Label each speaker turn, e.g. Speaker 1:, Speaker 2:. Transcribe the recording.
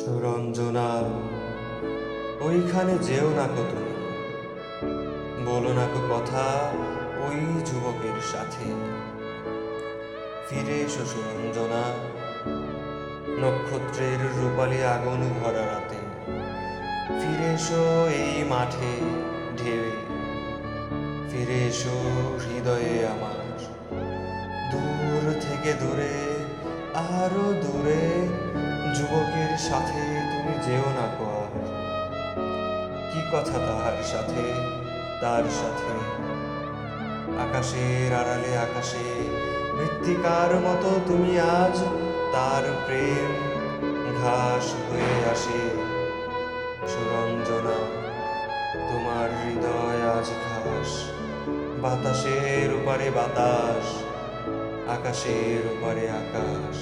Speaker 1: সুরঞ্জনা, ওইখানে যেও না কো তুমি, বলো না কো কথা ওই যুবকের সাথে। ফিরে এসো সুরঞ্জনা, নক্ষত্রের রূপালী আগুন ভরা রাতে। ফিরে এসো এই মাঠে ঢেউয়ে, ফিরে এসো হৃদয়ে আমার। দূর থেকে দূরে, আরো দূরে, যুবকের সাথে তুমি যেও না কো আর। কি কথা তাহার সাথে, তার সাথে? আকাশের আড়ালে আকাশে মৃত্তিকার মতো তুমি আজ তার প্রেম ঘাস হয়ে আসে। সুরঞ্জনা, তোমার হৃদয় আজ ঘাস, বাতাসের ওপারে বাতাস, আকাশের ওপারে আকাশ।